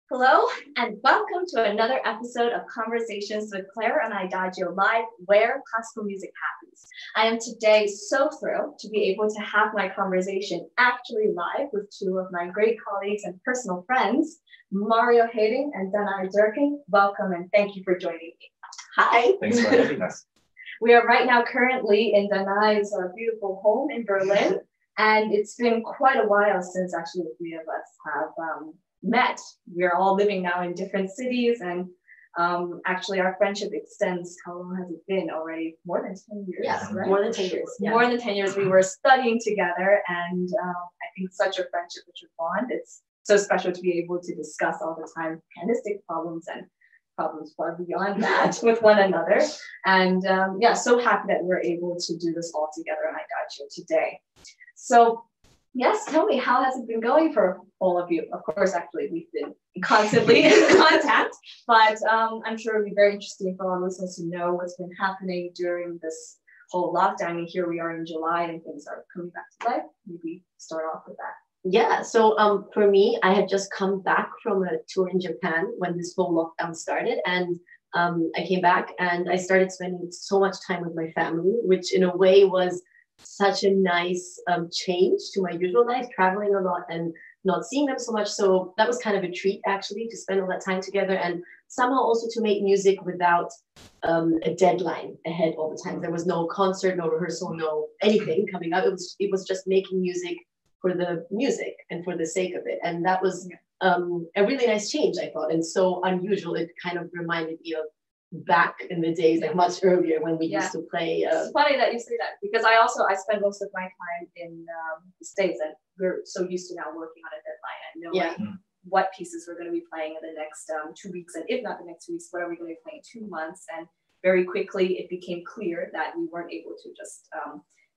Hello, and welcome to another episode of Conversations with Claire on IDAGIO Live, where classical music happens. I am today so thrilled to be able to have my conversation actually live with two of my great colleagues and personal friends, Mario Häring and Danae Dörken. Welcome and thank you for joining me. Hi. Thanks for having us. We are right now currently in Danae's beautiful home in Berlin, and it's been quite a while since actually the three of us have met. We're all living now in different cities, and actually our friendship extends, how long has it been already? More than 10 years. Yeah, right? more than 10 years. Yeah. More than 10 years. We were studying together, and I think such a friendship, such a bond. It's so special to be able to discuss all the time pianistic problems and problems far beyond that with one another. And yeah, so happy that we're able to do this all together on IDAGIO today. So yes, tell me, how has it been going for all of you? Of course, actually, we've been constantly in contact, but I'm sure it'll be very interesting for our listeners to know what's been happening during this whole lockdown. And here we are in July and things are coming back to life. Maybe start off with that. Yeah, so for me, I had just come back from a tour in Japan when this whole lockdown started, and I came back and I started spending so much time with my family, which in a way was such a nice change to my usual life, traveling a lot and not seeing them so much. So that was kind of a treat actually to spend all that time together, and somehow also to make music without a deadline ahead all the time. There was no concert, no rehearsal, no anything coming up. It was just making music for the music and for the sake of it. And that was a really nice change, I thought, and so unusual. It kind of reminded me of back in the days, like much earlier when we used to play. It's funny that you say that, because I spend most of my time in the States, and we're so used to now working on a deadline and knowing what pieces we're going to be playing in the next 2 weeks, and if not the next 2 weeks, what are we going to be playing 2 months. And very quickly it became clear that we weren't able to just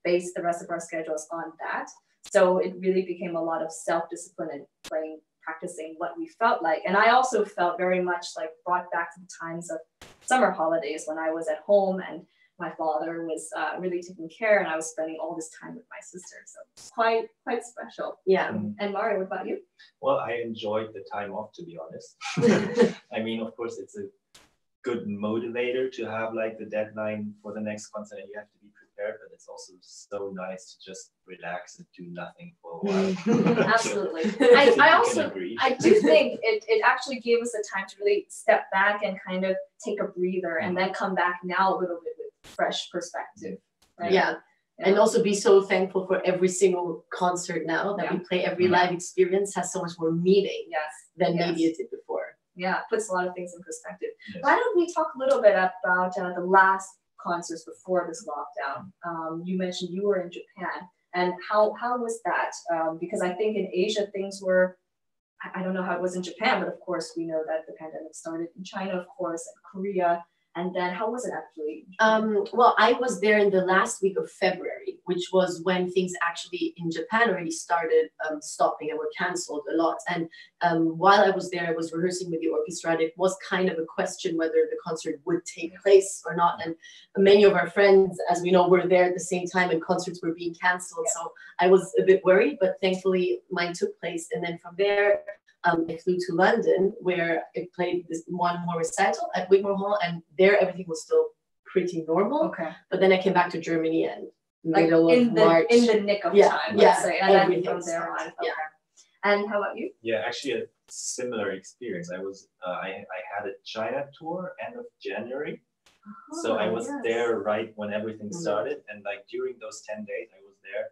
base the rest of our schedules on that. So it really became a lot of self-discipline and playing, practicing what we felt like. And I also felt very much like brought back to the times of summer holidays when I was at home and my father was really taking care, and I was spending all this time with my sister. So it's quite special. Yeah. And Mario, what about you? Well, I enjoyed the time off, to be honest. I mean, of course, it's a good motivator to have like the deadline for the next concert, and you have to be prepared, but it's also so nice to just relax and do nothing for a while. Absolutely. I do think it actually gave us the time to really step back and kind of take a breather and then come back now a little bit with fresh perspective. Right? Yeah. And also be so thankful for every single concert now that we play. Every live experience has so much more meaning than maybe it did before. Yeah, it puts a lot of things in perspective. Yes. Why don't we talk a little bit about the last concerts before this lockdown? You mentioned you were in Japan, and how was that? Because I think in Asia things were, I don't know how it was in Japan, but of course we know that the pandemic started in China, of course, and Korea. And then how was it actually? Well, I was there in the last week of February, which was when things actually in Japan already started stopping and were canceled a lot. And while I was there, I was rehearsing with the orchestra, and it was kind of a question whether the concert would take place or not. And many of our friends, as we know, were there at the same time and concerts were being canceled. So I was a bit worried, but thankfully mine took place. And then from there, I flew to London, where I played this one more recital at Wigmore Hall, and there everything was still pretty normal. Okay. But then I came back to Germany and like middle of March. In the nick of time, let's say. And then from there on. Okay. And how about you? Yeah, actually a similar experience. I was I had a China tour end of January. So I was there right when everything started, and like during those 10 days I was there.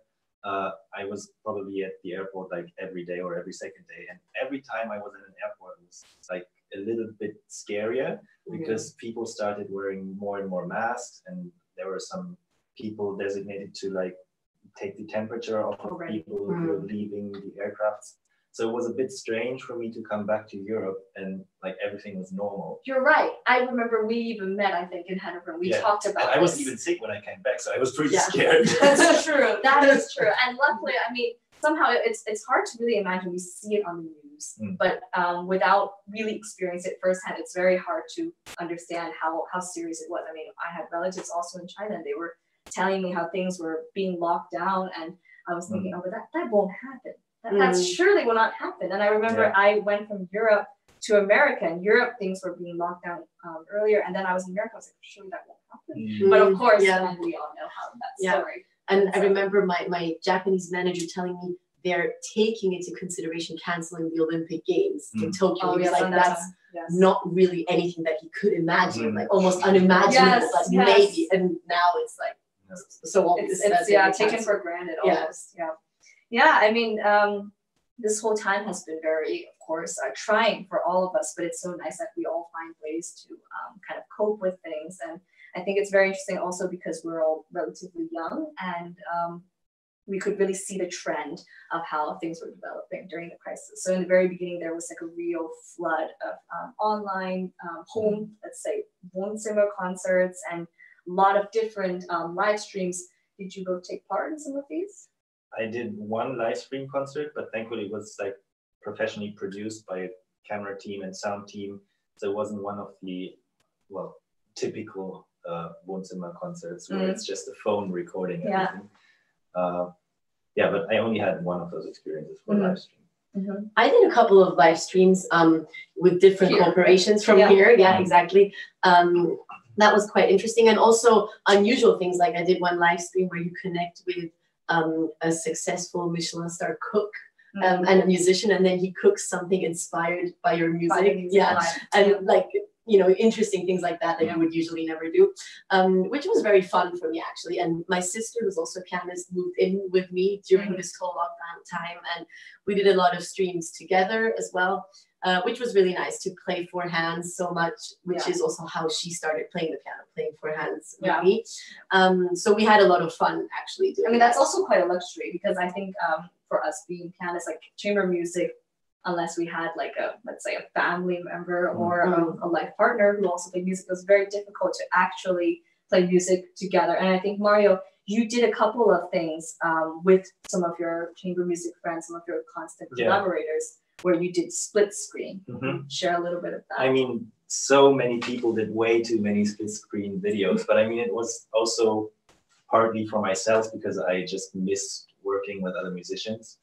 I was probably at the airport like every day or every second day, and every time I was in an airport it was like a little bit scarier because people started wearing more and more masks, and there were some people designated to like take the temperature of people who were leaving the aircrafts. So it was a bit strange for me to come back to Europe and like everything was normal. You're right. I remember we even met, I think, in Hanover. We talked about I was even sick when I came back, so I was pretty scared. That's true. That is true. And luckily, I mean, somehow it's hard to really imagine. We see it on the news, but without really experiencing it firsthand, it's very hard to understand how serious it was. I mean, I had relatives also in China, and they were telling me how things were being locked down, and I was thinking, oh, but that won't happen. That surely will not happen. And I remember I went from Europe to America. In Europe, things were being locked down earlier. And then I was in America. I was like, surely that won't happen. But of course, we all know how that story. And I remember my Japanese manager telling me they're taking into consideration canceling the Olympic Games in Tokyo. He was like, that's not really anything that he could imagine, like almost unimaginable, but maybe. And now it's like so obvious. It's taken for granted almost. Yeah, I mean, this whole time has been very, of course, trying for all of us, but it's so nice that we all find ways to kind of cope with things. And I think it's very interesting also because we're all relatively young and we could really see the trend of how things were developing during the crisis. So in the very beginning, there was like a real flood of online home, let's say, Wohnzimmer concerts and a lot of different live streams. Did you go take part in some of these? I did one live stream concert, but thankfully it was like professionally produced by a camera team and sound team. So it wasn't one of the, typical Wohnzimmer concerts where it's just a phone recording everything. But I only had one of those experiences for live stream. I did a couple of live streams with different corporations from here. Yeah, exactly. That was quite interesting. And also unusual things, like I did one live stream where you connect with a successful Michelin star cook and a musician, and then he cooks something inspired by your music. And like, you know, interesting things like that you would usually never do, which was very fun for me actually. And my sister, who's also a pianist, moved in with me during this whole lockdown time, and we did a lot of streams together as well, which was really nice to play four hands so much, which is also how she started playing the piano, playing four hands with me. So we had a lot of fun actually doing that's also quite a luxury, because I think for us being pianists, like chamber music, unless we had like let's say a family member or a life partner who also played music, it was very difficult to actually play music together. And I think, Mario, you did a couple of things with some of your chamber music friends, some of your constant collaborators, where you did split screen. Share a little bit of that. I mean, so many people did way too many split screen videos, but I mean, it was also partly for myself because I just missed working with other musicians.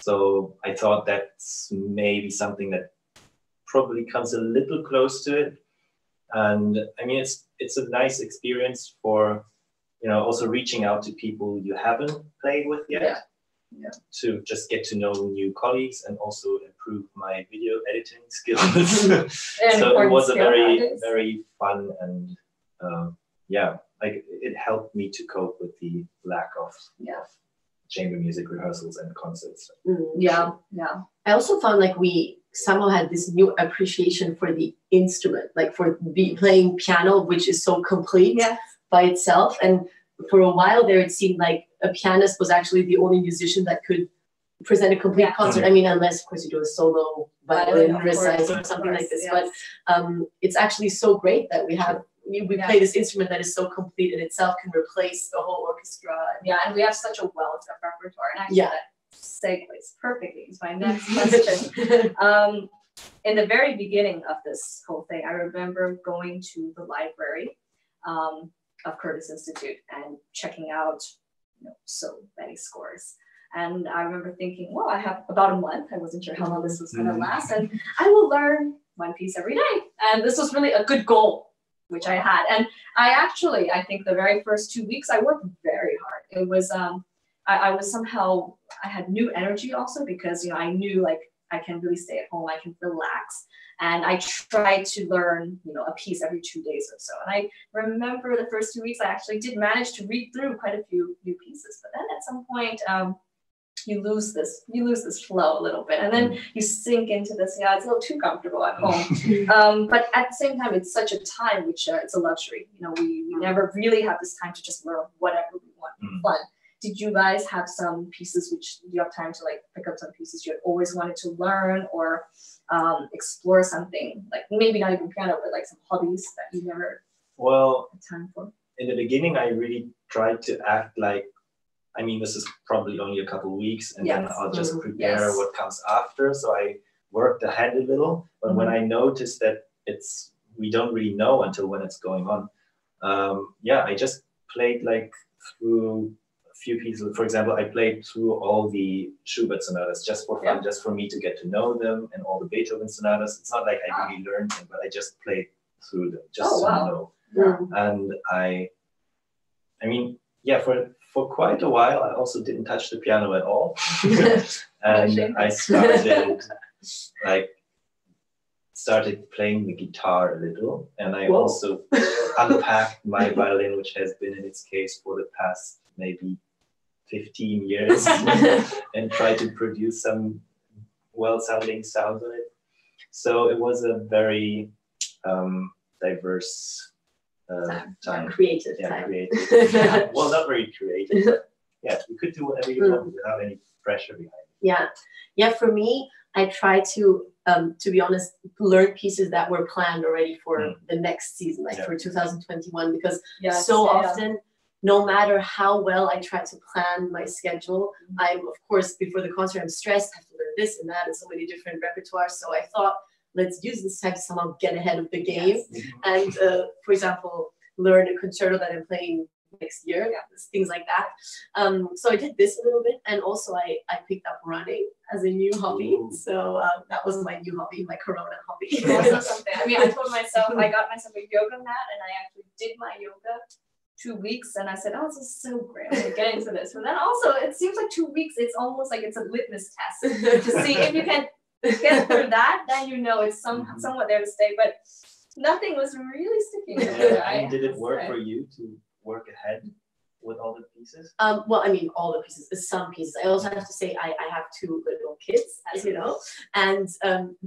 So I thought that's maybe something that probably comes a little close to it. And I mean, it's a nice experience for, you know, also reaching out to people you haven't played with yet, to just get to know new colleagues and also improve my video editing skills. So it was a very fun and like it helped me to cope with the lack of chamber music rehearsals and concerts. I also found like we somehow had this new appreciation for the instrument, like for playing piano, which is so complete by itself. And for a while there, it seemed like a pianist was actually the only musician that could present a complete concert. I mean, unless of course you do a solo violin recital or something like this. But it's actually so great that we have we play this instrument that is so complete in itself, can replace the whole orchestra. And we have such a wealth of repertoire. And actually that segues perfectly into my next question. In the very beginning of this whole thing, I remember going to the library of Curtis Institute and checking out so many scores. And I remember thinking, well, I have about a month. I wasn't sure how long this was going to last. And I will learn one piece every day. And this was really a good goal, which I had. And I think the very first 2 weeks, I worked very hard. It was, I had new energy also because, I knew like I can really stay at home, I can relax. And I tried to learn, a piece every 2 days or so. And I remember the first 2 weeks, I actually did manage to read through quite a few new pieces. But then at some point, you lose this flow a little bit, and then you sink into this. It's a little too comfortable at home. But at the same time, it's such a time which it's a luxury. We never really have this time to just learn whatever we want for fun. Did you guys have some pieces which you have time to like pick up some pieces you had always wanted to learn or explore something like maybe not even piano, but like some hobbies that you never had time for? In the beginning, I really tried to act like. I mean, this is probably only a couple of weeks, and then I'll just prepare what comes after. So I worked ahead a little, but when I noticed that we don't really know until when it's going on. I just played like through a few pieces. For example, I played through all the Schubert sonatas just for fun, just for me to get to know them, and all the Beethoven sonatas. It's not like I really learned them, but I just played through them just to know. And I mean, yeah, for quite a while, I also didn't touch the piano at all. And I started playing the guitar a little, and I also unpacked my violin, which has been in its case for the past maybe 15 years, and tried to produce some well-sounding sounds on it. So it was a very diverse time. Creative time. Creative. Yeah. Well, not very creative, but yeah, you could do whatever you want without any pressure behind it. Yeah. For me, I try to be honest, learn pieces that were planned already for the next season, like for 2021, because often, no matter how well I try to plan my schedule, I'm, of course, before the concert, I'm stressed, I have to learn this and that and so many different repertoires. So I thought, let's use this time to somehow get ahead of the game. And, for example, learn a concerto that I'm playing next year, things like that. So I did this a little bit, and also I picked up running as a new hobby. So that was my new hobby, my Corona hobby. Also something. I mean, I told myself, I got myself a yoga mat, and I actually did my yoga 2 weeks, and I said, oh, this is so great, I'm gonna get into this. But then also, it seems like 2 weeks, it's almost like it's a litmus test to see if you can get through that, then you know it's somewhat there to stay. But nothing was really sticking. And did it work for you to work ahead with all the pieces? Well, I mean, all the pieces, some pieces. I also have to say I have 2 little kids, as you know, and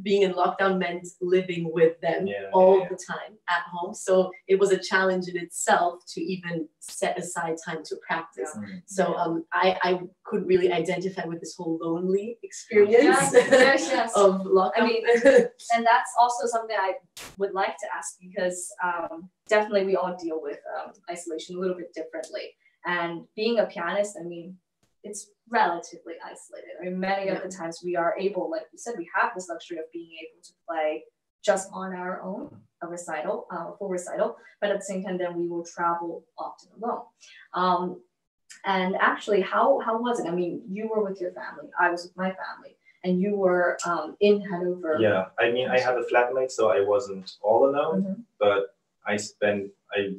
being in lockdown meant living with them all the time at home. So it was a challenge in itself to even set aside time to practice. So I couldn't really identify with this whole lonely experience of lockdown. I mean, and that's also something I would like to ask, because definitely we all deal with isolation a little bit differently. And being a pianist, I mean, it's relatively isolated. I mean, many of the times we are able, like you said, we have this luxury of being able to play just on our own, a recital, full recital, but at the same time, then we will travel often alone. And actually, how was it? I mean, you were with your family, I was with my family, and you were in Hanover. Yeah, I mean, I had a flatmate, so I wasn't all alone, but I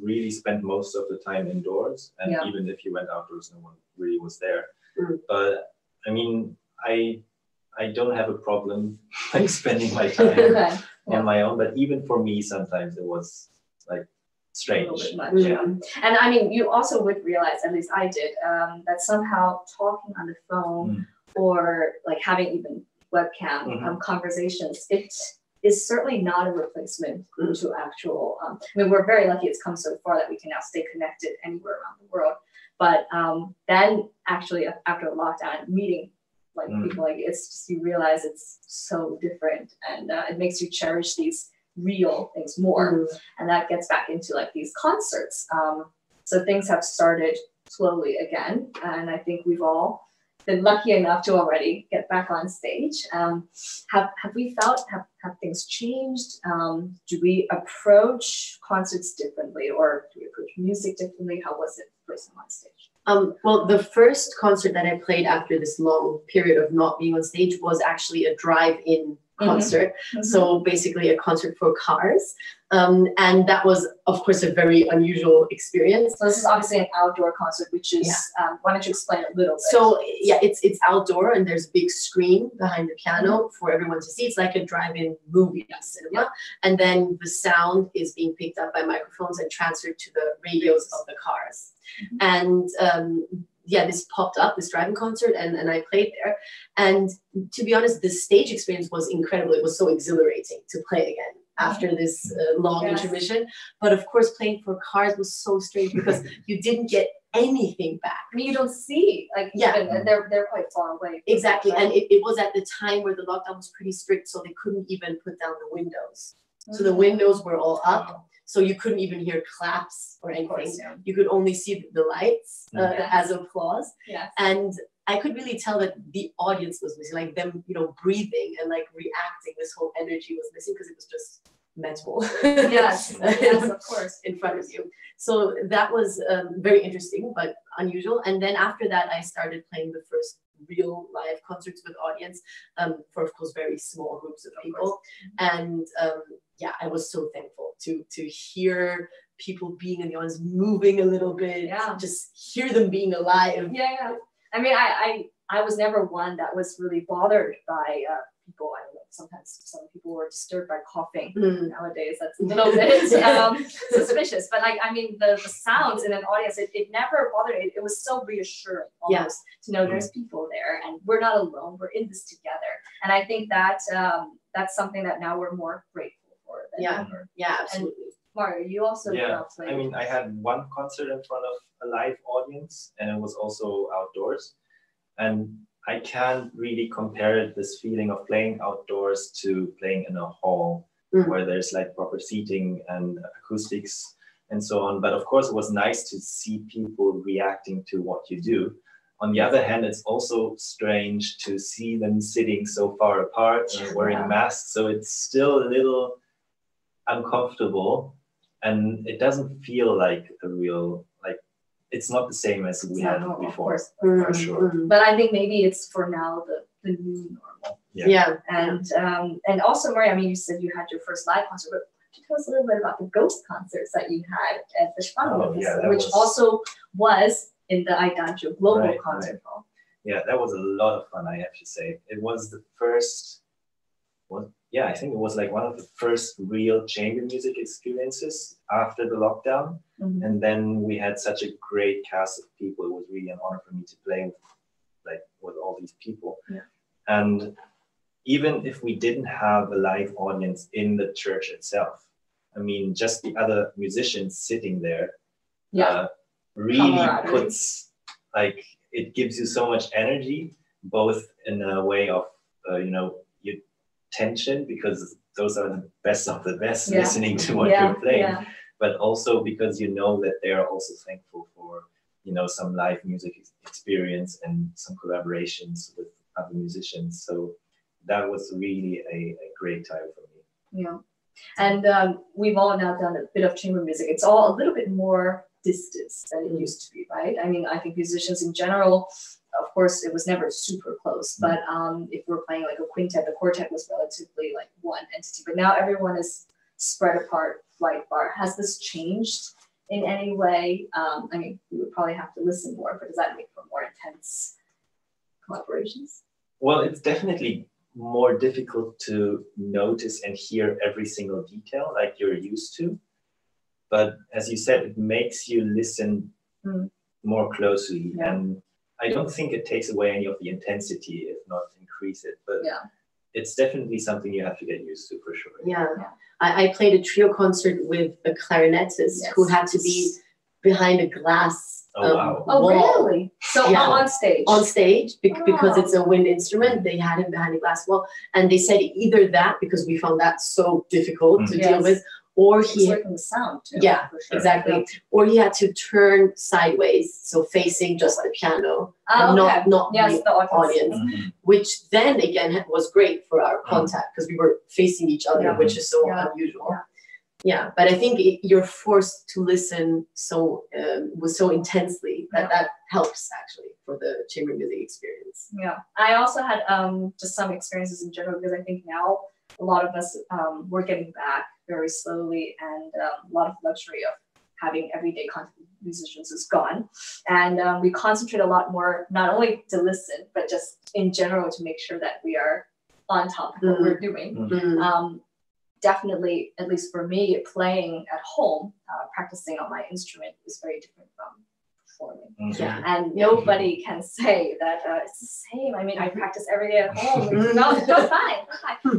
really spent most of the time indoors, and even if you went outdoors, no one really was there. But I mean, I don't have a problem like spending my time on my own, but even for me, sometimes it was like strange. A little bit much, And I mean, you also would realize, at least I did, that somehow talking on the phone or like having even webcam conversations, it is certainly not a replacement to actual, I mean, we're very lucky it's come so far that we can now stay connected anywhere around the world. But then actually after a lockdown, meeting like people, like it's just, you realize it's so different, and it makes you cherish these real things more. And that gets back into like these concerts. So things have started slowly again. And I think we've all been lucky enough to already get back on stage. Have we felt, have things changed? Do we approach concerts differently, or do we approach music differently? How was it first on stage? Well, the first concert that I played after this long period of not being on stage was actually a drive-in concert. So basically a concert for cars. And that was, of course, a very unusual experience. So this is obviously an outdoor concert, which is, why don't you explain a little bit? So yeah, it's outdoor, and there's a big screen behind the piano for everyone to see. It's like a drive-in movie cinema. And then the sound is being picked up by microphones and transferred to the radios of the cars. And this popped up, this driving concert, and I played there. And to be honest, the stage experience was incredible. It was so exhilarating to play again after this long intermission. But of course, playing for cars was so strange because you didn't get anything back. I mean, you don't see, like, even, they're quite far away. Exactly. And it was at the time where the lockdown was pretty strict, so they couldn't even put down the windows. So the windows were all up. So you couldn't even hear claps or anything. Course, you could only see the lights as applause. And I could really tell that the audience was missing, like them, breathing and like reacting. This whole energy was missing because it was just metal. Yes, yes, of course. In front of you. So that was very interesting, but unusual. And then after that, I started playing the first real live concerts with audience for, of course, very small groups of people. And yeah, I was so thankful to hear people being in the audience, moving a little bit, just hear them being alive. Yeah. I mean, I was never one that was really bothered by people. I don't know, sometimes some people were disturbed by coughing. Nowadays, that's a little bit suspicious. But like, I mean, the sounds in an audience, it never bothered me. It was so reassuring almost to know there's people there and we're not alone. We're in this together. And I think that that's something that now we're more grateful for than ever. Yeah, absolutely. And Mario, you also played. I mean, I had one concert in front of a live audience and it was also outdoors. And I can't really compare this feeling of playing outdoors to playing in a hall where there's like proper seating and acoustics and so on. But of course, it was nice to see people reacting to what you do. On the other hand, it's also strange to see them sitting so far apart and wearing masks. So it's still a little uncomfortable and it doesn't feel like a real, it's not the same as we had before, for sure. But I think maybe it's for now the new normal. Yeah. And also, Maria, I mean, you said you had your first live concert, but could you tell us a little bit about the ghost concerts that you had at the Spannung, which also was in the IDAGIO Global Concert Hall? Yeah, that was a lot of fun, I have to say. It was the first, I think it was like one of the first real chamber music experiences after the lockdown. And then we had such a great cast of people. It was really an honor for me to play with all these people. And even if we didn't have a live audience in the church itself, I mean, just the other musicians sitting there really puts, it gives you so much energy, both in a way of, tension, because those are the best of the best listening to what you're playing, but also because you know that they are also thankful for, some live music experience and some collaborations with other musicians. So that was really a great time for me. Yeah. And we've all now done a bit of chamber music. It's all a little bit more distance than it used to be, right? I mean, I think musicians in general, of course, it was never super close, but if we're playing like a quintet, the quartet was relatively like one entity, but now everyone is spread apart, flight bar. Has this changed in any way? I mean, we would probably have to listen more, but does that make for more intense collaborations? Well, it's definitely more difficult to notice and hear every single detail like you're used to. But as you said, it makes you listen more closely. And I don't think it takes away any of the intensity, if not increase it. But it's definitely something you have to get used to, for sure. Yeah. I played a trio concert with a clarinetist who had to be behind a glass wall. Oh, really? So on stage? On stage, because it's a wind instrument, they had him behind a glass wall. And they said either that, because we found that so difficult to deal with, or he working the sound too, exactly, or he had to turn sideways, so facing just the piano, and not the audience, which then again was great for our contact because we were facing each other, which is so unusual. But I think you're forced to listen so intensely that helps actually for the chamber music experience. I also had just some experiences in general, because I think now a lot of us we're getting back very slowly, and a lot of luxury of having everyday contact with musicians is gone, and we concentrate a lot more, not only to listen, but just in general to make sure that we are on top of what we're doing. Definitely, at least for me, playing at home, practicing on my instrument is very different from performing. And nobody can say that it's the same. I mean, I practice every day at home. No, fine.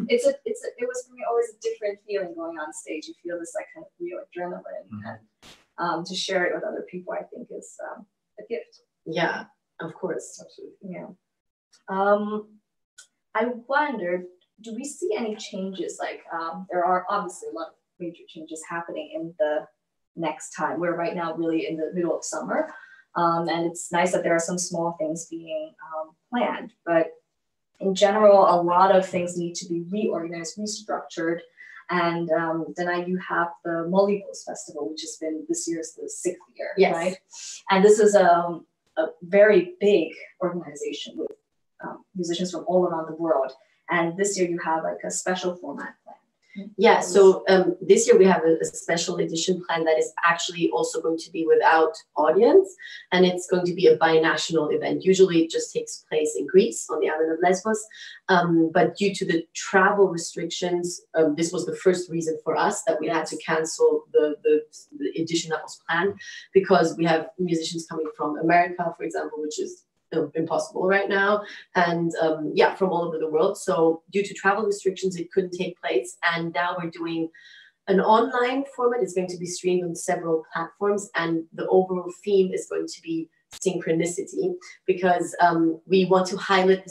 It was for me always a different feeling going on stage. You feel this like kind of real adrenaline, and to share it with other people, I think is a gift. Yeah, of course. Absolutely. I wondered, do we see any changes? Like there are obviously a lot of major changes happening in the next time. We're right now really in the middle of summer. And it's nice that there are some small things being planned, but in general, a lot of things need to be reorganized, restructured. And then you have the Mollywood Festival, which has been this year's the 6th year, yes. right? And this is a very big organization with musicians from all around the world. And this year you have like a special format plan. Yeah, so this year we have a special edition plan that is actually also going to be without audience, and it's going to be a binational event. Usually it just takes place in Greece on the island of Lesbos, but due to the travel restrictions, this was the first reason for us that we had to cancel the edition that was planned, because we have musicians coming from America, for example, which is impossible right now, and yeah, from all over the world. So due to travel restrictions, it couldn't take place, and now we're doing an online format. It's going to be streamed on several platforms, and the overall theme is going to be synchronicity, because we want to highlight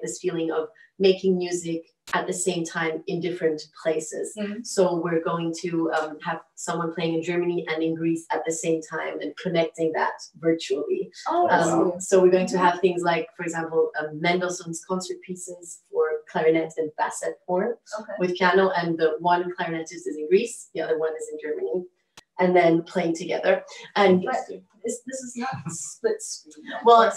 this feeling of making music at the same time in different places. Mm-hmm. So we're going to have someone playing in Germany and in Greece at the same time and connecting that virtually. Oh, wow. So we're going to have things like, for example, Mendelssohn's concert pieces for clarinet and basset horn with piano, and the one clarinetist is in Greece, the other one is in Germany, and then playing together. And this is not split screen. Well,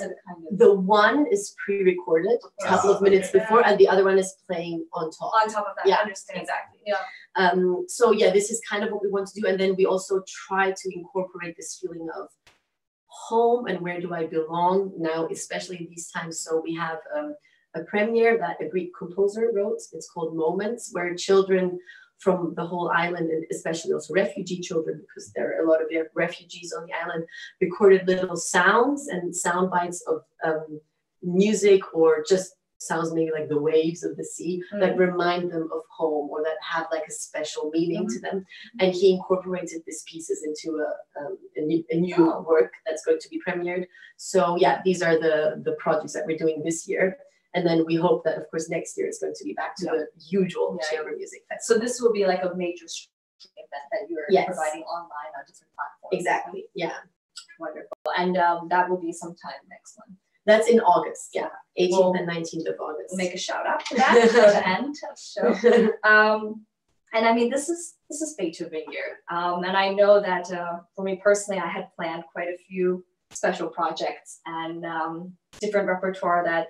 the one is pre-recorded a couple of minutes before, and the other one is playing on top. On top of that, yeah, I understand. Exactly. Yeah. So yeah, this is kind of what we want to do, and then we also try to incorporate this feeling of home and where do I belong now, especially in these times. So we have a premiere that a Greek composer wrote. It's called Moments, where children from the whole island, and especially also refugee children, because there are a lot of refugees on the island, recorded little sounds and sound bites of music, or just sounds maybe like the waves of the sea, that remind them of home, or that have like a special meaning to them. And he incorporated these pieces into a new work that's going to be premiered. So yeah, these are the projects that we're doing this year. And then we hope that, of course, next year is going to be back to the usual chamber music festival. So this will be like a major event that you're providing online on different platforms. Exactly. Yeah. Wonderful. And that will be sometime next month. That's in August. Yeah. 18th and 19th of August. We'll make a shout out to that for the end of the show. And I mean, this is Beethoven year. And I know that for me personally, I had planned quite a few special projects and different repertoire that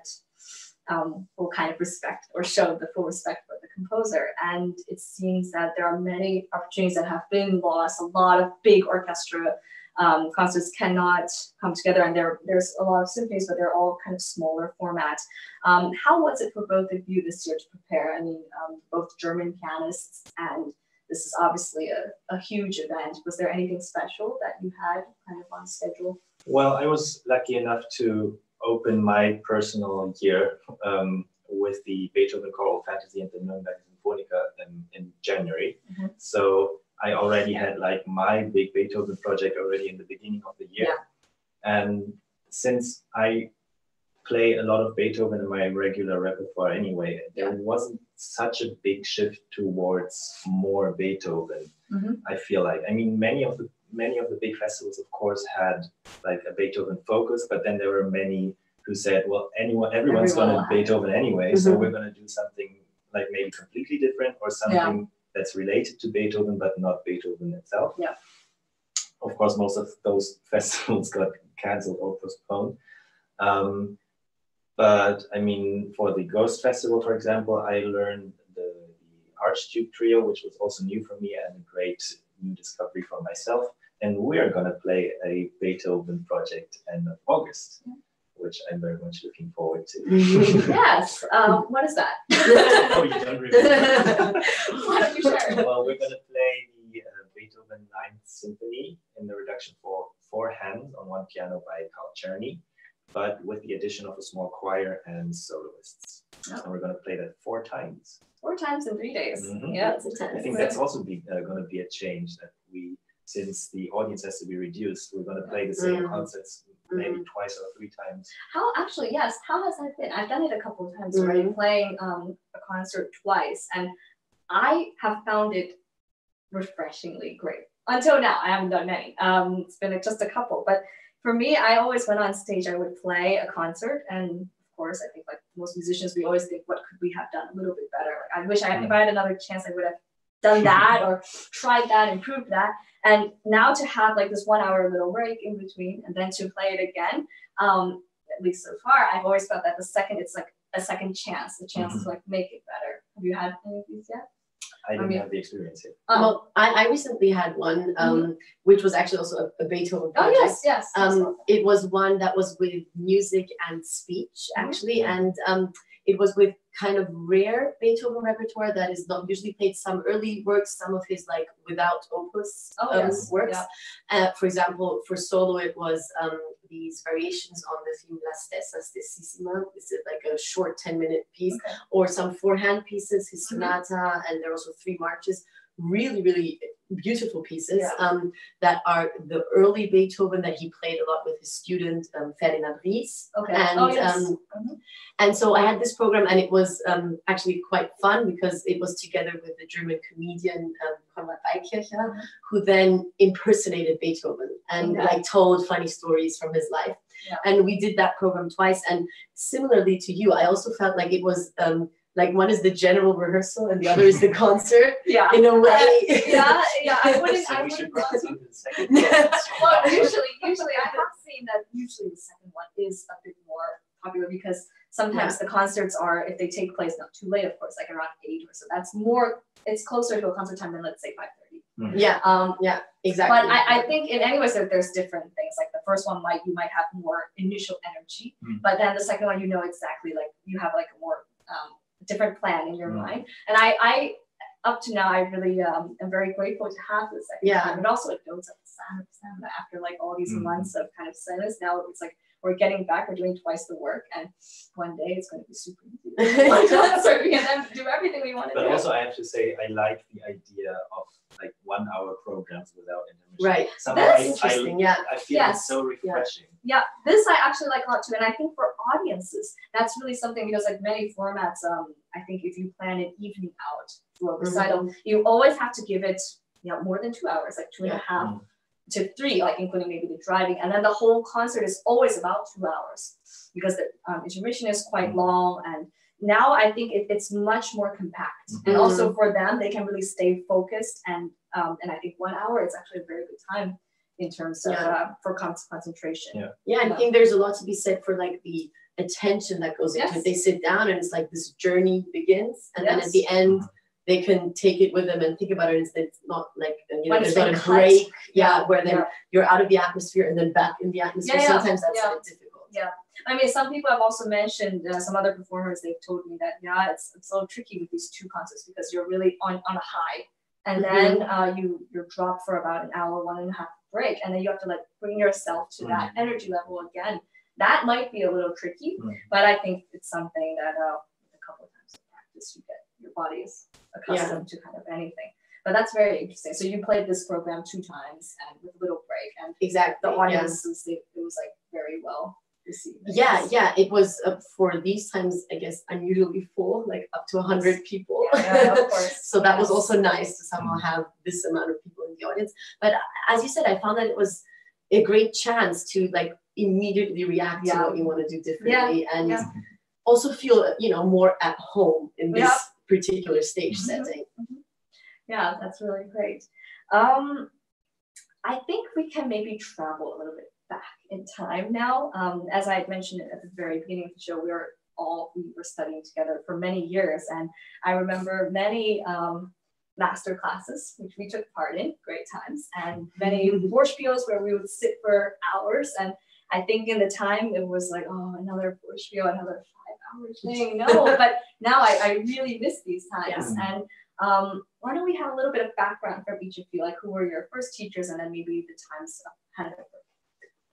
will kind of respect or show the full respect for the composer. And it seems that there are many opportunities that have been lost. A lot of big orchestra concerts cannot come together, and there's a lot of symphonies, but they're all kind of smaller format. How was it for both of you this year to prepare? I mean, both German pianists, and this is obviously a huge event. Was there anything special that you had kind of on schedule? Well, I was lucky enough to open my personal year with the Beethoven Choral Fantasy and the Nürnberg Sinfonica in January. So I already had like my big Beethoven project already in the beginning of the year. And since I play a lot of Beethoven in my regular repertoire anyway, there wasn't such a big shift towards more Beethoven. I feel like, I mean, many of the big festivals, of course, had like a Beethoven focus, but then there were many who said, well, everyone's going to Beethoven anyway, so we're going to do something like maybe completely different, or something that's related to Beethoven, but not Beethoven itself. Yeah. Of course, most of those festivals got canceled or postponed. But I mean, for the Ghost Festival, for example, I learned the Archduke Trio, which was also new for me and a great new discovery for myself. And we are going to play a Beethoven project end of August, which I'm very much looking forward to. Yes. What is that? Oh, you don't remember? Why don't you share? Well, we're going to play the Beethoven 9th Symphony in the reduction for 4 hands on 1 piano by Carl Czerny, but with the addition of a small choir and soloists. And we're going to play that 4 times. 4 times in 3 days. Yeah, it's intense. I think that's also going to be a change, that since the audience has to be reduced, we're going to play the same concerts maybe twice or 3 times. How has that been? I've done it a couple of times already, playing a concert twice, and I have found it refreshingly great. Until now, I haven't done many. It's been just a couple, but for me, I always went on stage, I would play a concert, and of course, I think like most musicians, we always think, what could we have done a little bit better? Like, I wish if I had another chance, I would have done that or tried that, improved that. And now to have like this 1 hour little break in between and then to play it again, at least so far, I've always felt that the second, it's like a second chance, the chance to like make it better. Have you had any of these yet? I didn't have the experience yet. Well, I recently had one, which was actually also a Beethoven project. Oh, yes. It was one that was with music and speech, actually, and it was with kind of rare Beethoven repertoire that is not usually played. Some early works, some of his like without opus works. For example, for solo, it was these variations on the theme La Stessa Stessissima. This is like a short 10-minute piece, or some four-hand pieces, his sonata, and there are also 3 marches. Really, really beautiful pieces that are the early Beethoven that he played a lot with his student Ferdinand Ries. And so I had this program, and it was actually quite fun because it was together with the German comedian Konrad Weikircher, who then impersonated Beethoven and like told funny stories from his life. And we did that program twice. And similarly to you, I also felt like it was like one is the general rehearsal and the other is the concert. In a way. I wouldn't. So we should want practice to. on the second. Well, usually I have seen that usually the second one is a bit more popular because sometimes the concerts are, if they take place not too late, of course, like around 8 or so. That's more. It's closer to a concert time than let's say 5:30. Yeah, exactly. But I think in any way, so there's different things. Like the first one you might have more initial energy, but then the second one, you know exactly, like you have like a more different plan in your mind. And I up to now, I really am very grateful to have the second time. And also it builds up the sound after like all these months of kind of silence. Now it's like we're getting back, we're doing twice the work, and one day it's going to be super easy. So we can then do everything we want to do. But also I have to say, I like the idea of like 1 hour programs without intermission. Right. Somehow That's interesting. I feel it's so refreshing. Yeah, this I actually like a lot too. And I think for audiences, that's really something because like many formats, I think if you plan an evening out through a recital, you always have to give it more than 2 hours, like 2.5 to 3, like including maybe the driving. And then the whole concert is always about 2 hours because the intermission is quite long. And now I think it's much more compact. And also for them, they can really stay focused. And I think 1 hour is actually a very good time in terms of for concentration. I think there's a lot to be said for like the attention that goes into it. They sit down and it's like this journey begins, and then at the end they can take it with them and think about it. It's not like there's not a break, where then you're out of the atmosphere and then back in the atmosphere. Sometimes that's a bit difficult. I mean, some people have also mentioned, some other performers, they've told me that it's a little tricky with these 2 concerts because you're really on a high, and then you're dropped for about an hour, 1.5 break, and then you have to like bring yourself to that energy level again. That might be a little tricky, but I think it's something that with a couple of times of practice, your body is accustomed to kind of anything. But that's very interesting. So you played this program 2 times and with a little break, and the audiences, it was like very well received. It was for these times, I guess, unusually full, like up to 100 people. Of course. So that was also nice to somehow have this amount of people in the audience. But as you said, I found that it was a great chance to like immediately react to what you want to do differently and also feel more at home in this particular stage setting. Yeah, that's really great. I think we can maybe travel a little bit back in time now. As I had mentioned at the very beginning of the show, we were studying together for many years, and I remember many master classes which we took part in, great times, and many Vorspiels where we would sit for hours. And I think in the time it was like, oh, another Vorspiel, another 5-hour thing. No, but now I really miss these times. And why don't we have a little bit of background from each of you, like who were your first teachers, and then maybe the times ahead of it.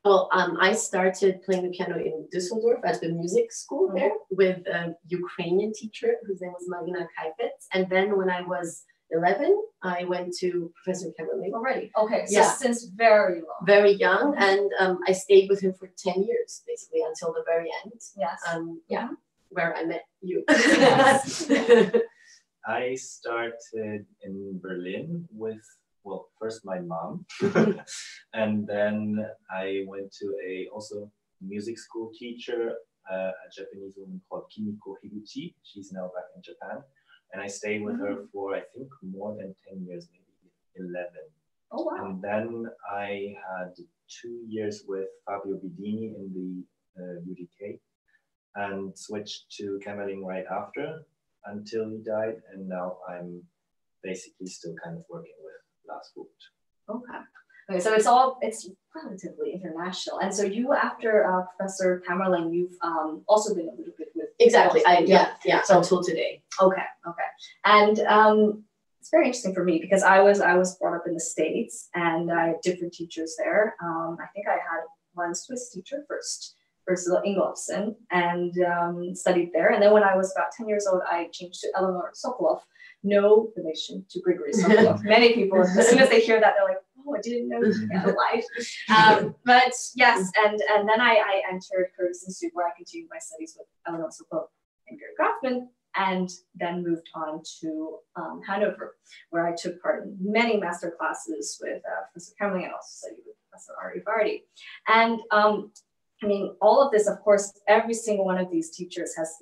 Well, I started playing the piano in Düsseldorf at the music school there with a Ukrainian teacher whose name was Marina Kaifetz. And then when I was 11, I went to Professor Kemmerling already. Okay, so since very long. Very young, and I stayed with him for 10 years, basically, until the very end. Yes. Where I met you. I started in Berlin with, well, first my mom, and then I went to also music school teacher, a Japanese woman called Kimiko Higuchi. She's now back in Japan. and I stayed with her for, I think, more than 10 years, maybe 11. Oh, wow. And then I had 2 years with Fabio Bidini in the UDK and switched to cameling right after until he died. And now I'm basically still kind of working with Lars Vogt. Okay. Okay, so it's relatively international. And so you, after Professor Kamerling, you've also been a little bit with... Exactly. So until today. Okay. And it's very interesting for me because I was brought up in the States and I had different teachers there. I think I had one Swiss teacher first, Ursula Ingolfsson, and studied there. And then when I was about 10 years old, I changed to Eleanor Sokolov. No relation to Grigory Sokolov. Many people, as soon as they hear that, they're like, oh, I didn't know you had a life. But yes, and then I entered Curtis Institute where I continued my studies with Eleanor Sokolov and Gary Grafman, and then moved on to Hanover, where I took part in many master classes with Professor Kamerling and also studied with Professor Ari Vardi. And I mean, all of this, of course, every single one of these teachers has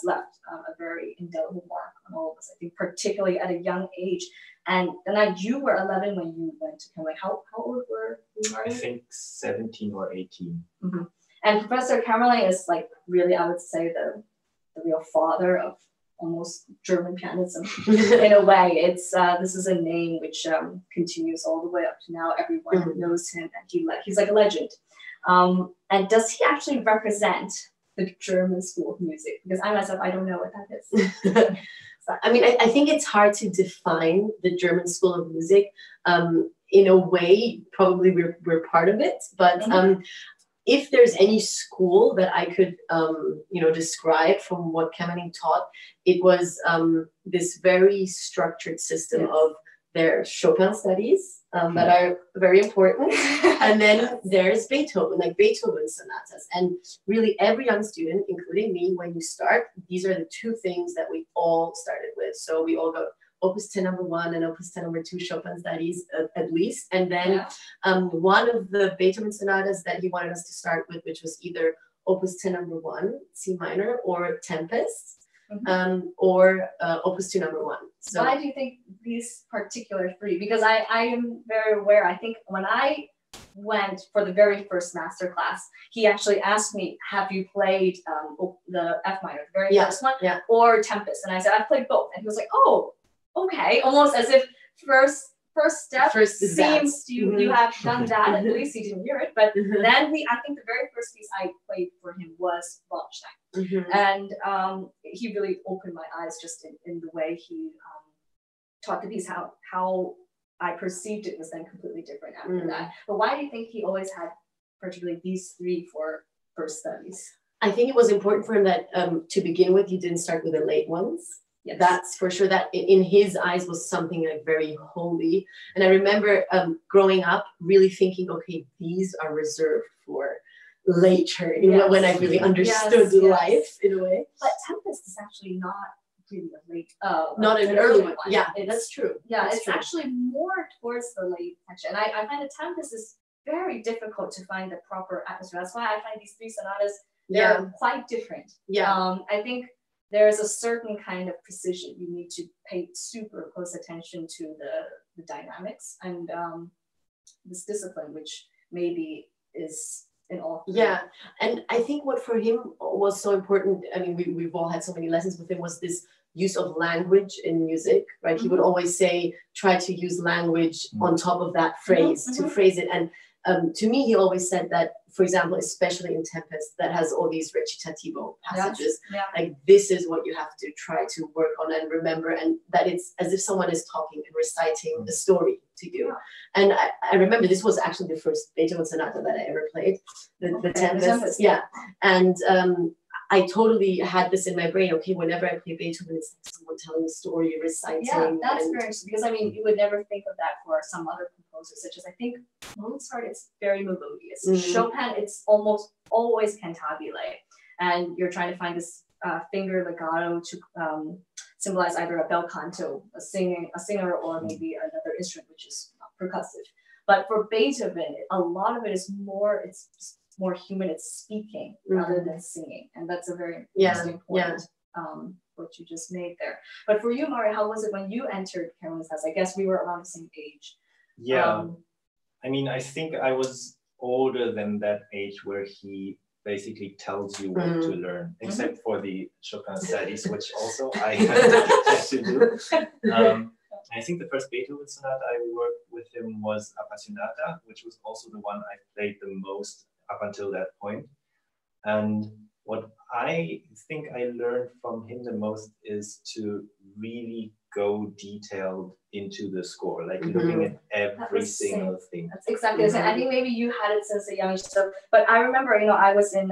left a very indelible mark on all of us, I think, particularly at a young age. And then you were 11 when you went to Kamerling. How old were you? I think 17 or 18. Mm-hmm. And Professor Kamerling is like really, I would say, the real father of almost German pianism in a way. It's this is a name which continues all the way up to now. Everyone knows him, and he's like a legend. And does he actually represent the German school of music? Because I myself, I don't know what that is. I mean, I think it's hard to define the German school of music. In a way, probably we're part of it. But if there's any school that I could, describe from what Kamerling taught, it was this very structured system of their Chopin studies that are very important. And then there's Beethoven, like Beethoven sonatas. And really every young student, including me, when you start, these are the two things that we all started with. So we all got Opus 10 number 1 and Opus 10 number 2 Chopin studies at least. And then one of the Beethoven sonatas that he wanted us to start with, which was either Opus 10 number 1, C minor, or Tempest. Or Opus 2 number 1. So why do you think these particular three? Because I am very aware. I think when I went for the very first master class, he actually asked me, "Have you played the F minor, the very first one, or Tempest?" And I said, "I've played both." And he was like, "Oh, okay," almost as if first step seems you have done that. At least he didn't hear it. But then I think the very first piece I played for him was Wallenstein. And he really opened my eyes just in the way he taught the piece. How I perceived it was then completely different after that. But why do you think he always had particularly these three for first studies? I think it was important for him that to begin with, he didn't start with the late ones. Yes. That's for sure. That in his eyes was something like very holy. And I remember growing up really thinking, okay, these are reserved for later, when I really understood life in a way. But Tempest is actually not really a late, not an early one. Yeah, that's true. Yeah, that's it's true. Actually more towards the late section. I find the Tempest is very difficult to find the proper atmosphere. That's why I find these three sonatas, they're quite different. Yeah. I think there's a certain kind of precision. You need to pay super close attention to the dynamics and this discipline, which maybe is in all three. Yeah, and I think what for him was so important, I mean, we've all had so many lessons with him, was this use of language in music, right? He would always say, try to use language on top of that phrase to phrase it. And to me, he always said that, for example, especially in Tempest, that has all these recitativo passages, like this is what you have to try to work on and remember, and that it's as if someone is talking and reciting the story to you. And I remember this was actually the first Beethoven sonata that I ever played, the Tempest. And I totally had this in my brain. Okay, whenever I play Beethoven, it's like someone telling a story, reciting. Yeah, that's very interesting, because I mean, you would never think of that for some other composers, such as I think Mozart. It's very melodious. Chopin, it's almost always cantabile, and you're trying to find this finger legato to symbolize either a bel canto, a singer, or maybe another instrument which is percussive. But for Beethoven, a lot of it is more. It's more human. It's speaking rather than singing, and that's a very interesting point what you just made there. But for you, Mario, how was it when you entered Caroline's class? I guess we were around the same age. Yeah, I mean, I think I was older than that age where he basically tells you what to learn, except for the Chopin studies, which also I had to do. I think the first Beethoven sonata I worked with him was Appassionata, which was also the one I played the most up until that point. And what I think I learned from him the most is to really go detailed into the score, like looking at every single thing. That's exactly the same. I think maybe you had it since a young age, so, but I remember, you know, I was in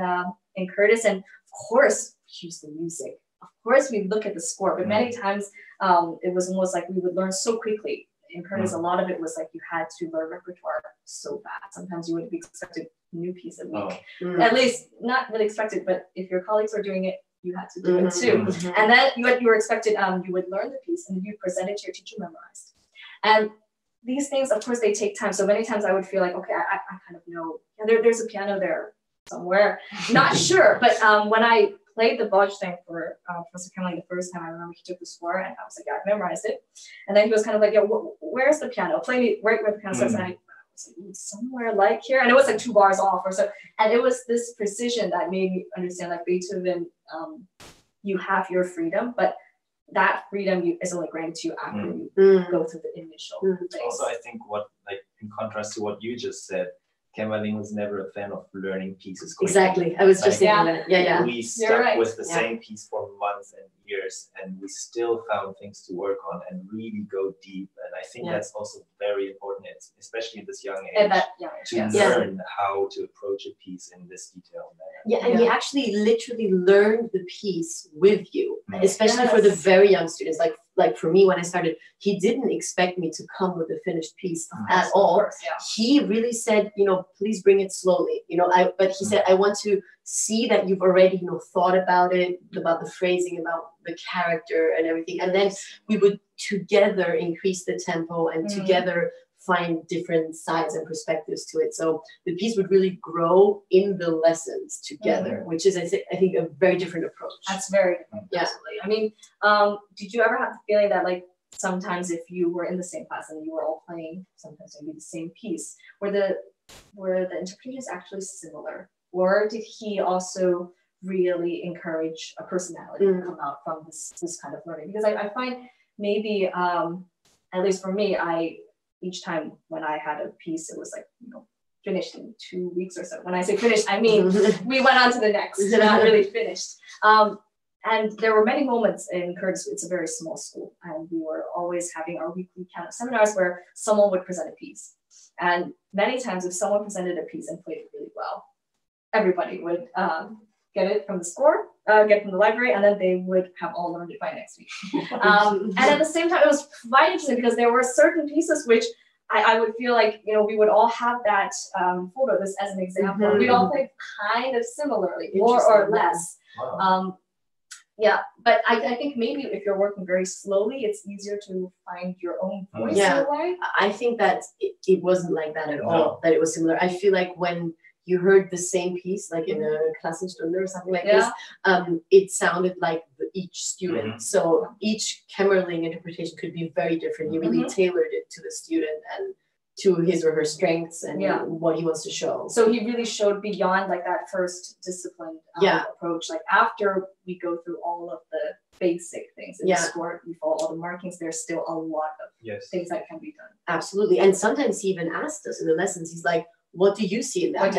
Curtis, and of course, we use the music. Of course, we look at the score, but many times it was almost like we would learn so quickly. In Curtis, a lot of it was like you had to learn repertoire so fast. Sometimes you wouldn't be expected a new piece a week. At least not really expected, but if your colleagues were doing it, you had to do it too. And then you were expected, you would learn the piece and you present it to your teacher memorized. And these things, of course, they take time. So many times I would feel like, okay, I kind of know, there's a piano there somewhere. Not sure, but when I played the Bodge thing for Professor Kemling the first time, I remember he took the score and I was like, yeah, I memorized it. And then he was kind of like, yeah, where's the piano? Play me right where the piano starts. And I was like, somewhere like here. And it was like 2 bars off or so. And it was this precision that made me understand, like Beethoven, you have your freedom, but that freedom is only granted to you after you go through the initial things. Also, I think like in contrast to what you just said, Kemmerling was never a fan of learning pieces quickly. Exactly. I was just thinking that. Yeah. We stuck with the same piece for months and years, and we still found things to work on and really go deep. And I think that's also very important, especially at this young age, to learn how to approach a piece in this detailed manner. Yeah, and he actually literally learned the piece with you, especially for the very young students. Like for me, when I started, he didn't expect me to come with a finished piece at all. He really said, you know, please bring it slowly. You know, but he said, I want to see that you've already, you know, thought about it, about the phrasing, about the character and everything. And then we would together increase the tempo and together find different sides and perspectives to it. So the piece would really grow in the lessons together, which is, I think, a very different approach. That's very different. Yeah. Absolutely. I mean, did you ever have the feeling that, like, sometimes if you were in the same class and you were all playing sometimes maybe the same piece, were the interpretations actually similar? Or did he also really encourage a personality to come out from this kind of learning? Because I find maybe, at least for me, each time when I had a piece, it was like, you know, finished in 2 weeks or so. When I say finished, I mean, we went on to the next, not really finished. And there were many moments in Curtis, it's a very small school, and we were always having our weekly kind of seminars where someone would present a piece. And many times if someone presented a piece and played it really well, everybody would get it from the score, get it from the library, and then they would have all learned it by next week. And at the same time, it was quite interesting because there were certain pieces which I would feel like, you know, we would all have that photo, this as an example. We'd all play kind of similarly, more or less. Wow. Yeah, but I think maybe if you're working very slowly, it's easier to find your own voice in a way. I think that it wasn't like that at all, that it was similar. I feel like when you heard the same piece, like in a Klassenstunde or something like this, it sounded like each student. So each Kemmerling interpretation could be very different. You really tailored it to the student and to his or her strengths and what he wants to show. So he really showed beyond like that first disciplined approach. Like after we go through all of the basic things in the sport, we follow all the markings, there's still a lot of things that can be done. Absolutely. And sometimes he even asked us in the lessons, he's like, what do you see in that?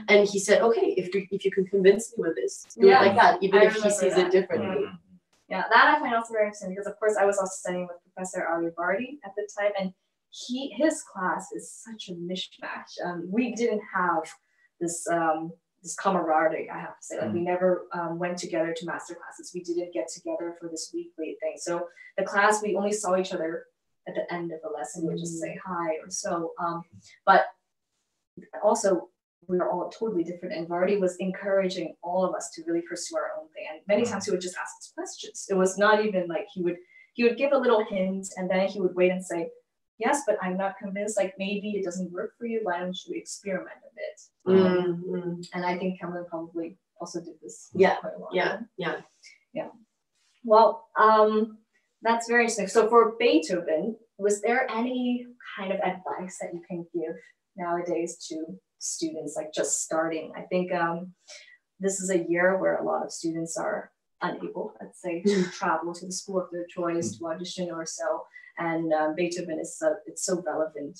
And he said, okay, if you can convince me with this, do it like that, even if he sees it differently. Yeah, that I find also very interesting because of course I was also studying with Professor Aribardi at the time, and his class is such a mishmash. We didn't have this this camaraderie, I have to say. Like we never went together to master classes. We didn't get together for this weekly thing. So the class, we only saw each other at the end of the lesson. We'd just say hi or so. But also we were all totally different, and Vardy was encouraging all of us to really pursue our own thing. And many times he would just ask us questions. It was not even like he would give a little hint and then he would wait and say, yes, but I'm not convinced, like maybe it doesn't work for you. Why don't you experiment a bit? And I think Cameron probably also did this quite a lot. Yeah. Well, that's very interesting. So for Beethoven, was there any kind of advice that you can give nowadays to students, like just starting? I think this is a year where a lot of students are unable, let's say, to travel to the school of their choice to audition or so. And Beethoven is it's so relevant,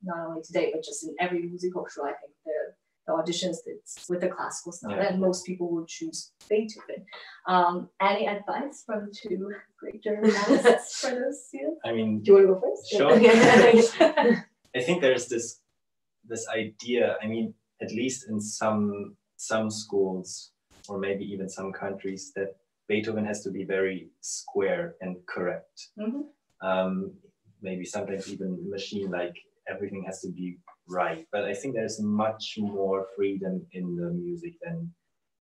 not only today, but just in every musical show. I think the auditions it's with the classical style, and most people will choose Beethoven. Any advice from two great German pianists for those students? I mean, do you want to go first? Sure. I think there's this idea. I mean, at least in some schools, or maybe even some countries, that Beethoven has to be very square and correct. Maybe sometimes even machine-like, everything has to be right. But I think there's much more freedom in the music than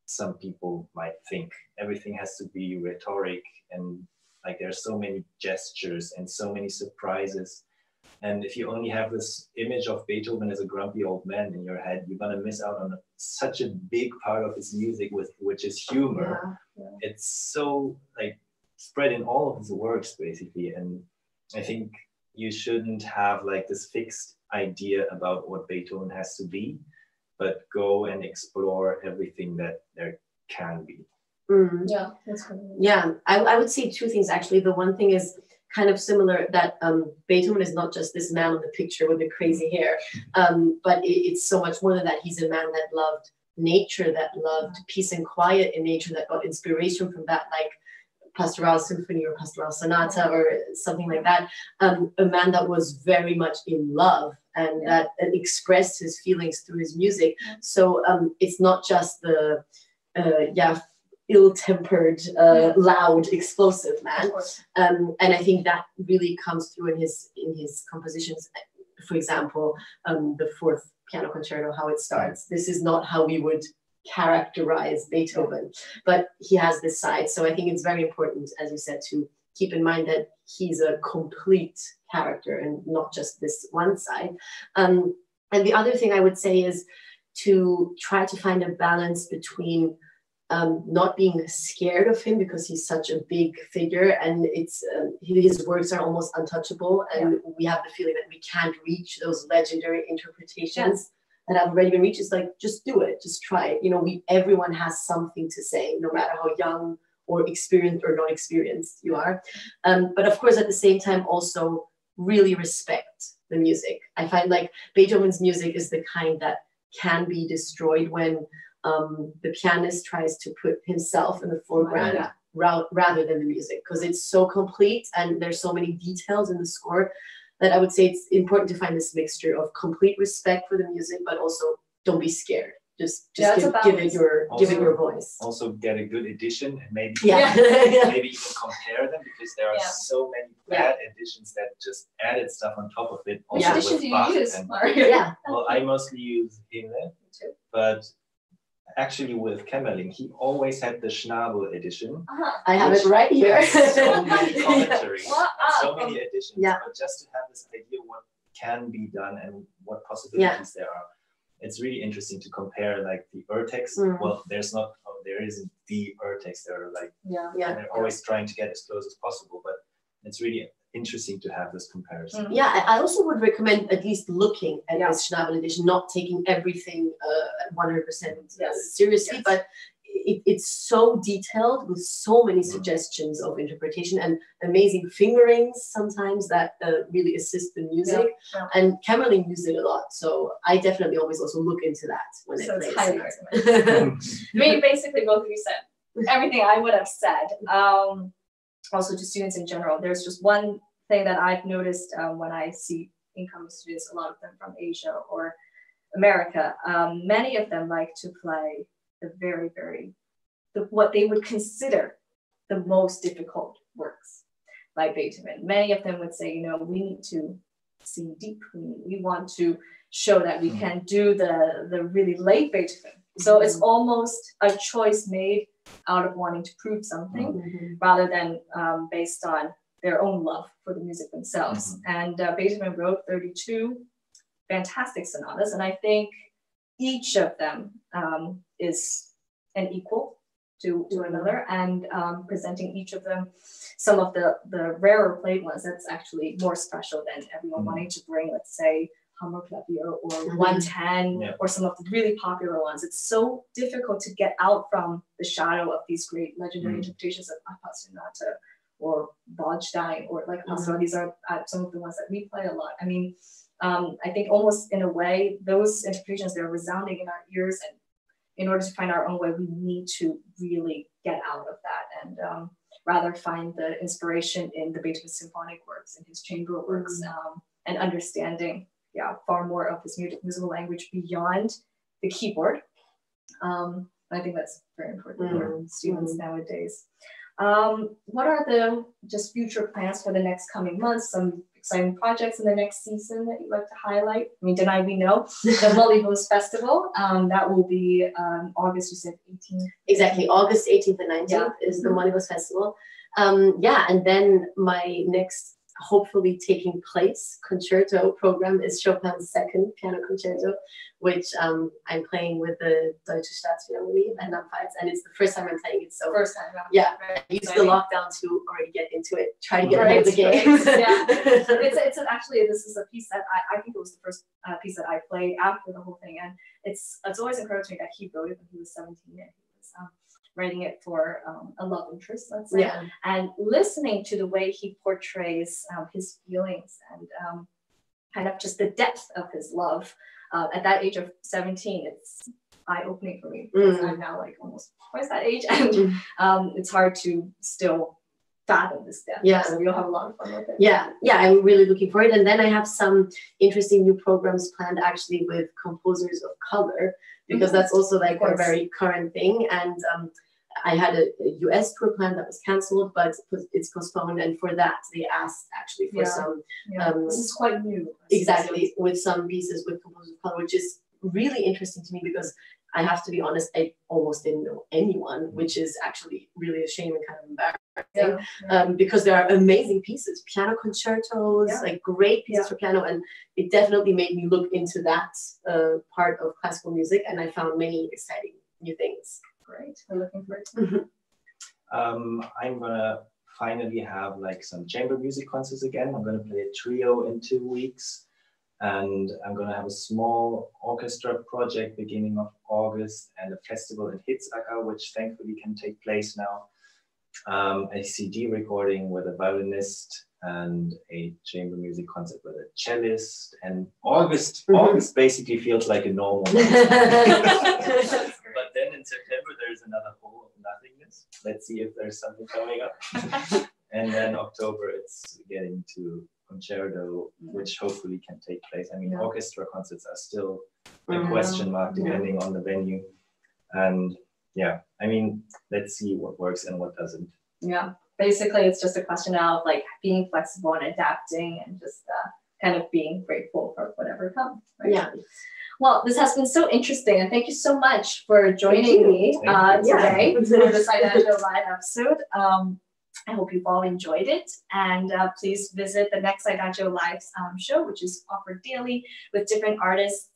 some people might think. Everything has to be rhetoric, and like there's so many gestures and so many surprises. And if you only have this image of Beethoven as a grumpy old man in your head, you're gonna miss out on such a big part of his music, which is humor. It's so like spread in all of his works basically. And I think you shouldn't have like this fixed idea about what Beethoven has to be, but go and explore everything that there can be. Yeah, that's cool. Yeah, I would say two things actually. The one thing is kind of similar, that Beethoven is not just this man on the picture with the crazy hair, but it's so much more than that. He's a man that loved nature, that loved peace and quiet in nature, that got inspiration from that, like Pastoral Symphony or Pastoral Sonata or something like that. A man that was very much in love, and that expressed his feelings through his music. So it's not just the ill-tempered, loud, explosive man. And I think that really comes through in his compositions. For example, the fourth piano concerto, how it starts. This is not how we would characterize Beethoven, but he has this side. So I think it's very important, as you said, to keep in mind that he's a complete character and not just this one side. And the other thing I would say is to try to find a balance between not being scared of him, because he's such a big figure, and it's his works are almost untouchable, and we have the feeling that we can't reach those legendary interpretations that have already been reached. Is like, just do it, just try it. You know, everyone has something to say, no matter how young or experienced or not experienced you are. But of course, at the same time, also really respect the music. I find like Beethoven's music is the kind that can be destroyed when the pianist tries to put himself in the foreground rather than the music, because it's so complete and there's so many details in the score that I would say it's important to find this mixture of complete respect for the music, but also don't be scared. Just give it your voice. Also get a good edition, and maybe maybe even compare them, because there are so many bad editions that just added stuff on top of it. Also Which edition do you use, Mario? Well, I mostly use Himmler, but actually with Kämmerling, he always had the Schnabel edition. I have it right here. So many commentaries, so many editions, but just to have this idea what can be done and what possibilities there are. It's really interesting to compare like the text. Well, there isn't the text. There are like, they're always trying to get as close as possible, but it's really interesting to have this comparison. Yeah, I also would recommend at least looking at this Schnabel edition, not taking everything 100% seriously, but it's so detailed with so many suggestions of interpretation and amazing fingerings sometimes that really assist the music. And Kämmerling used it a lot, so I definitely always also look into that when I play. Highly recommend. I mean, basically both of you said everything I would have said. Also to students in general, there's just one thing that I've noticed when I see incoming students, a lot of them from Asia or America, many of them like to play what they would consider the most difficult works by Beethoven. Many of them would say, you know, we need to sing deep. We want to show that we can do the really late Beethoven. So it's almost a choice made out of wanting to prove something rather than based on their own love for the music themselves. And Beethoven wrote 32 fantastic sonatas, and I think each of them is an equal to another, and presenting each of them some of the rarer played ones that's actually more special than everyone wanting to bring, let's say, Hammer Clavier or 110 or some of the really popular ones. It's so difficult to get out from the shadow of these great legendary interpretations of Appassionata or Waldstein or like these are some of the ones that we play a lot. I mean, I think almost in a way, those interpretations, they're resounding in our ears, and in order to find our own way, we need to really get out of that and rather find the inspiration in the Beethoven symphonic works and his chamber works and understanding far more of his musical language beyond the keyboard. I think that's very important for students nowadays. What are the just future plans for the next coming months? Some exciting projects in the next season that you'd like to highlight? I mean, Danae, we know the Mullihouse Festival, that will be August, you said 18th? Exactly, August 18th and 19th is the Mullihouse Festival. And then my next hopefully taking place concerto program is Chopin's second piano concerto, which I'm playing with the Deutsche Staatsphilharmonie in Rheinland-Pfalz, and it's the first time I'm playing it. So first time, I used the lockdown to already get into it, try to get ahead of the game. It's actually, this is a piece that I think it was the first piece that I played after the whole thing, and it's always incredible to me that he wrote it when he was 17 and he was writing it for a love interest, let's say, and listening to the way he portrays his feelings and kind of just the depth of his love at that age of 17, it's eye-opening for me because I'm now like almost twice that age, and it's hard to still fathom this depth. So you'll have a lot of fun with it. I'm really looking forward. And then I have some interesting new programs planned actually with composers of color, because that's also like a very current thing. And I had a US tour plan that was cancelled, but it's postponed. And for that, they asked actually for some. This is quite new. Exactly, with some pieces with composers of color, which is really interesting to me because I have to be honest, I almost didn't know anyone, which is actually really a shame and kind of embarrassing because there are amazing pieces, piano concertos, like great pieces for piano. And it definitely made me look into that part of classical music. And I found many exciting new things. Great, we're looking forward to it. I'm gonna finally have like some chamber music concerts again. I'm gonna play a trio in 2 weeks, and I'm gonna have a small orchestra project beginning of August and a festival in Hitzacker, which thankfully can take place now. A CD recording with a violinist and a chamber music concert with a cellist. And August basically feels like a normal month. But then in September, there's another hole of nothingness. Let's see if there's something coming up. And then October, it's getting to concerto, which hopefully can take place. I mean, orchestra concerts are still a question mark depending on the venue. And I mean, let's see what works and what doesn't. Basically, it's just a question of like being flexible and adapting and just kind of being grateful for whatever comes. Right? Well, this has been so interesting, and thank you so much for joining me today for this IDAGIO Live episode. I hope you've all enjoyed it, and please visit the next IDAGIO Live show, which is offered daily with different artists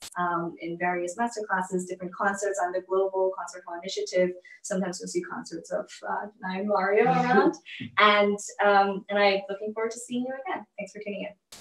in various masterclasses, different concerts on the Global Concert Hall Initiative. Sometimes you'll see concerts of Danae and Mario around, and I'm looking forward to seeing you again. Thanks for tuning in.